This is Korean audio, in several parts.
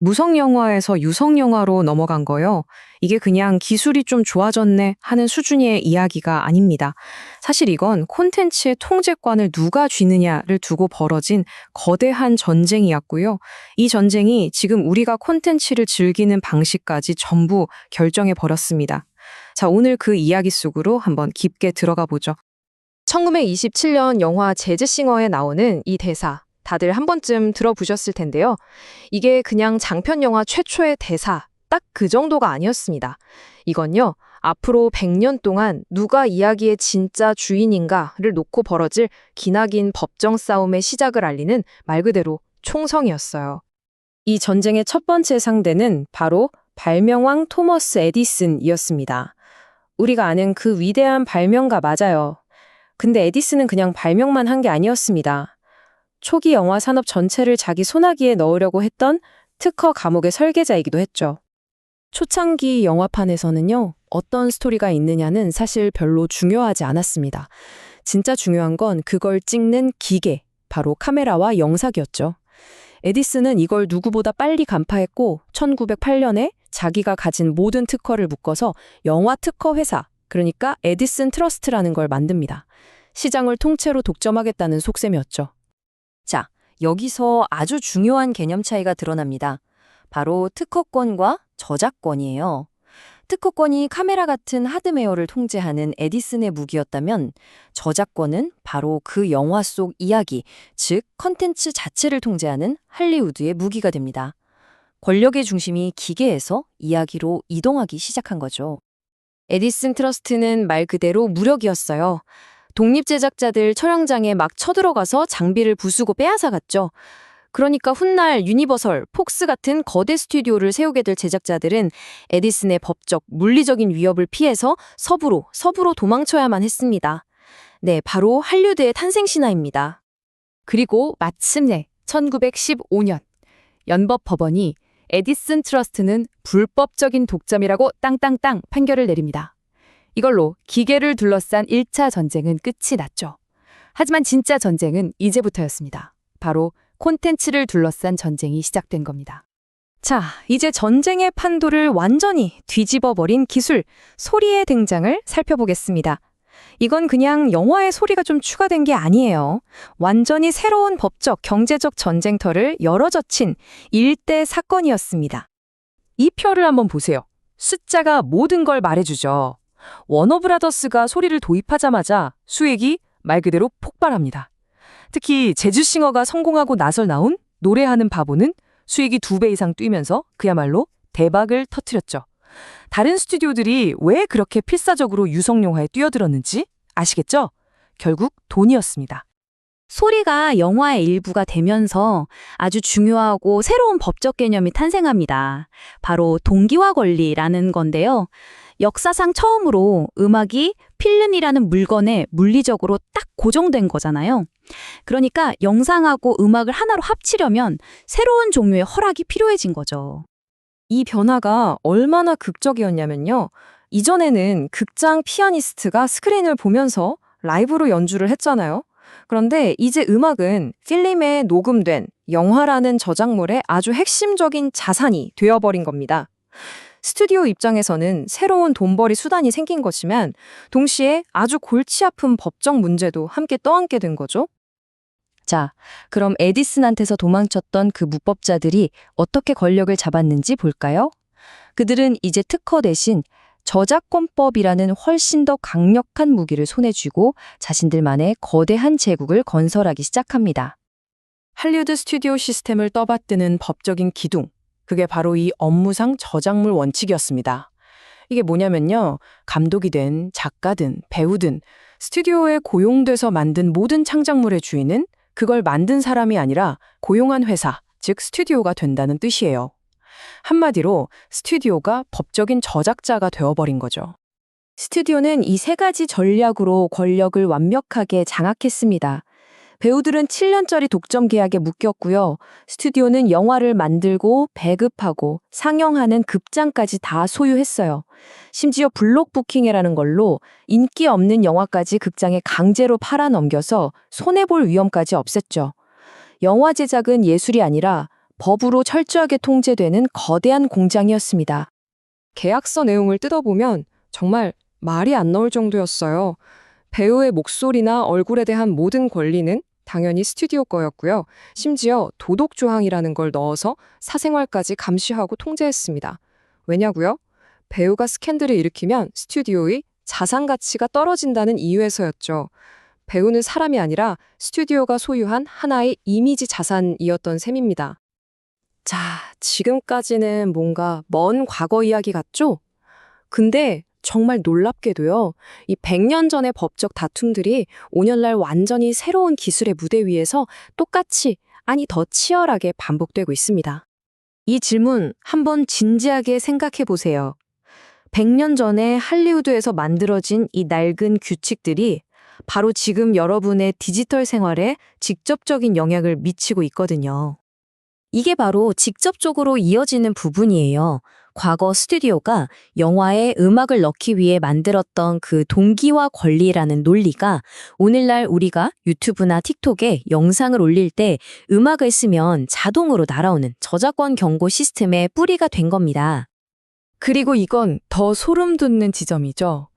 무성 영화에서 유성 영화로 넘어간 거요. 이게 그냥 기술이 좀 좋아졌네 하는 수준의 이야기가 아닙니다. 사실 이건 콘텐츠의 통제권을 누가 쥐느냐를 두고 벌어진 거대한 전쟁이었고요. 이 전쟁이 지금 우리가 콘텐츠를 즐기는 방식까지 전부 결정해 버렸습니다. 자, 오늘 그 이야기 속으로 한번 깊게 들어가 보죠. 1927년 영화 재즈싱어에 나오는 이 대사, 다들 한 번쯤 들어보셨을 텐데요. 이게 그냥 장편 영화 최초의 대사, 딱 그 정도가 아니었습니다. 이건요, 앞으로 100년 동안 누가 이야기의 진짜 주인인가를 놓고 벌어질 기나긴 법정 싸움의 시작을 알리는 말 그대로 총성이었어요. 이 전쟁의 첫 번째 상대는 바로 발명왕 토머스 에디슨이었습니다. 우리가 아는 그 위대한 발명가 맞아요. 근데 에디슨은 그냥 발명만 한 게 아니었습니다. 초기 영화 산업 전체를 자기 손아귀에 넣으려고 했던 특허 감옥의 설계자이기도 했죠. 초창기 영화판에서는요, 어떤 스토리가 있느냐는 사실 별로 중요하지 않았습니다. 진짜 중요한 건 그걸 찍는 기계, 바로 카메라와 영상이었죠. 에디슨은 이걸 누구보다 빨리 간파했고 1908년에 자기가 가진 모든 특허를 묶어서 영화 특허 회사, 그러니까 에디슨 트러스트라는 걸 만듭니다. 시장을 통째로 독점하겠다는 속셈이었죠. 자, 여기서 아주 중요한 개념 차이가 드러납니다. 바로 특허권과 저작권이에요. 특허권이 카메라 같은 하드웨어를 통제하는 에디슨의 무기였다면 저작권은 바로 그 영화 속 이야기, 즉 컨텐츠 자체를 통제하는 할리우드의 무기가 됩니다. 권력의 중심이 기계에서 이야기로 이동하기 시작한 거죠. 에디슨 트러스트는 말 그대로 무력이었어요. 독립 제작자들 촬영장에 막 쳐들어가서 장비를 부수고 빼앗아갔죠. 그러니까 훗날 유니버설, 폭스 같은 거대 스튜디오를 세우게 될 제작자들은 에디슨의 법적, 물리적인 위협을 피해서 서부로 도망쳐야만 했습니다. 네, 바로 할리우드의 탄생 신화입니다. 그리고 마침내 1915년 연법 법원이 에디슨 트러스트는 불법적인 독점이라고 땅땅땅 판결을 내립니다. 이걸로 기계를 둘러싼 1차 전쟁은 끝이 났죠. 하지만 진짜 전쟁은 이제부터였습니다. 바로 콘텐츠를 둘러싼 전쟁이 시작된 겁니다. 자, 이제 전쟁의 판도를 완전히 뒤집어버린 기술, 소리의 등장을 살펴보겠습니다. 이건 그냥 영화의 소리가 좀 추가된 게 아니에요. 완전히 새로운 법적, 경제적 전쟁터를 열어젖힌 일대 사건이었습니다. 이 표를 한번 보세요. 숫자가 모든 걸 말해주죠. 워너브라더스가 소리를 도입하자마자 수익이 말 그대로 폭발합니다. 특히 재즈싱어가 성공하고 나서 나온 노래하는 바보는 수익이 2배 이상 뛰면서 그야말로 대박을 터뜨렸죠. 다른 스튜디오들이 왜 그렇게 필사적으로 유성영화에 뛰어들었는지 아시겠죠? 결국 돈이었습니다. 소리가 영화의 일부가 되면서 아주 중요하고 새로운 법적 개념이 탄생합니다. 바로 동기화 권리라는 건데요. 역사상 처음으로 음악이 필름이라는 물건에 물리적으로 딱 고정된 거잖아요. 그러니까 영상하고 음악을 하나로 합치려면 새로운 종류의 허락이 필요해진 거죠. 이 변화가 얼마나 극적이었냐면요. 이전에는 극장 피아니스트가 스크린을 보면서 라이브로 연주를 했잖아요. 그런데 이제 음악은 필름에 녹음된 영화라는 저작물의 아주 핵심적인 자산이 되어버린 겁니다. 스튜디오 입장에서는 새로운 돈벌이 수단이 생긴 것이면 동시에 아주 골치 아픈 법적 문제도 함께 떠안게 된 거죠. 자, 그럼 에디슨한테서 도망쳤던 그 무법자들이 어떻게 권력을 잡았는지 볼까요? 그들은 이제 특허 대신 저작권법이라는 훨씬 더 강력한 무기를 손에 쥐고 자신들만의 거대한 제국을 건설하기 시작합니다. 할리우드 스튜디오 시스템을 떠받드는 법적인 기둥, 그게 바로 이 업무상 저작물 원칙이었습니다. 이게 뭐냐면요, 감독이든 작가든 배우든 스튜디오에 고용돼서 만든 모든 창작물의 주인은 그걸 만든 사람이 아니라 고용한 회사, 즉 스튜디오가 된다는 뜻이에요. 한마디로 스튜디오가 법적인 저작자가 되어버린 거죠. 스튜디오는 이 세 가지 전략으로 권력을 완벽하게 장악했습니다. 배우들은 7년짜리 독점 계약에 묶였고요. 스튜디오는 영화를 만들고 배급하고 상영하는 극장까지 다 소유했어요. 심지어 블록 부킹이라는 걸로 인기 없는 영화까지 극장에 강제로 팔아넘겨서 손해볼 위험까지 없앴죠. 영화 제작은 예술이 아니라 법으로 철저하게 통제되는 거대한 공장이었습니다. 계약서 내용을 뜯어보면 정말 말이 안 나올 정도였어요. 배우의 목소리나 얼굴에 대한 모든 권리는 당연히 스튜디오 거였고요. 심지어 도덕 조항이라는 걸 넣어서 사생활까지 감시하고 통제했습니다. 왜냐고요? 배우가 스캔들을 일으키면 스튜디오의 자산 가치가 떨어진다는 이유에서였죠. 배우는 사람이 아니라 스튜디오가 소유한 하나의 이미지 자산이었던 셈입니다. 자, 지금까지는 뭔가 먼 과거 이야기 같죠? 근데 정말 놀랍게도요, 이 100년 전의 법적 다툼들이 오늘날 완전히 새로운 기술의 무대 위에서 똑같이, 아니 더 치열하게 반복되고 있습니다. 이 질문 한번 진지하게 생각해 보세요. 100년 전에 할리우드에서 만들어진 이 낡은 규칙들이 바로 지금 여러분의 디지털 생활에 직접적인 영향을 미치고 있거든요. 이게 바로 직접적으로 이어지는 부분이에요. 과거 스튜디오가 영화에 음악을 넣기 위해 만들었던 그 동기와 권리라는 논리가 오늘날 우리가 유튜브나 틱톡에 영상을 올릴 때 음악을 쓰면 자동으로 날아오는 저작권 경고 시스템의 뿌리가 된 겁니다. 그리고 이건 더 소름 돋는 지점이죠.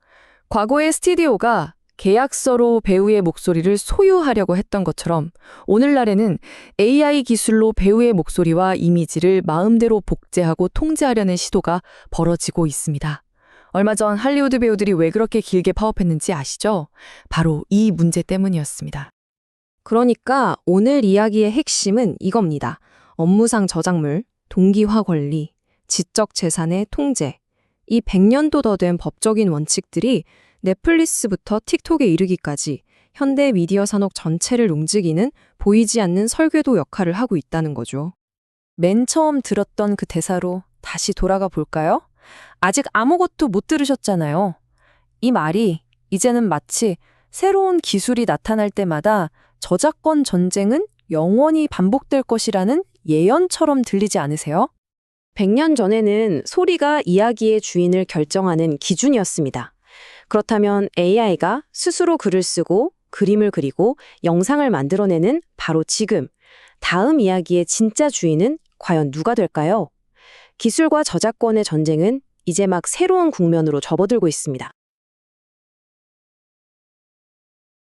과거의 스튜디오가 계약서로 배우의 목소리를 소유하려고 했던 것처럼 오늘날에는 AI 기술로 배우의 목소리와 이미지를 마음대로 복제하고 통제하려는 시도가 벌어지고 있습니다. 얼마 전 할리우드 배우들이 왜 그렇게 길게 파업했는지 아시죠? 바로 이 문제 때문이었습니다. 그러니까 오늘 이야기의 핵심은 이겁니다. 업무상 저작물, 동기화 권리, 지적 재산의 통제. 이 100년도 더 된 법적인 원칙들이 넷플릭스부터 틱톡에 이르기까지 현대 미디어 산업 전체를 움직이는 보이지 않는 설계도 역할을 하고 있다는 거죠. 맨 처음 들었던 그 대사로 다시 돌아가 볼까요? 아직 아무것도 못 들으셨잖아요. 이 말이 이제는 마치 새로운 기술이 나타날 때마다 저작권 전쟁은 영원히 반복될 것이라는 예언처럼 들리지 않으세요? 100년 전에는 소리가 이야기의 주인을 결정하는 기준이었습니다. 그렇다면 AI가 스스로 글을 쓰고 그림을 그리고 영상을 만들어내는 바로 지금, 다음 이야기의 진짜 주인은 과연 누가 될까요? 기술과 저작권의 전쟁은 이제 막 새로운 국면으로 접어들고 있습니다.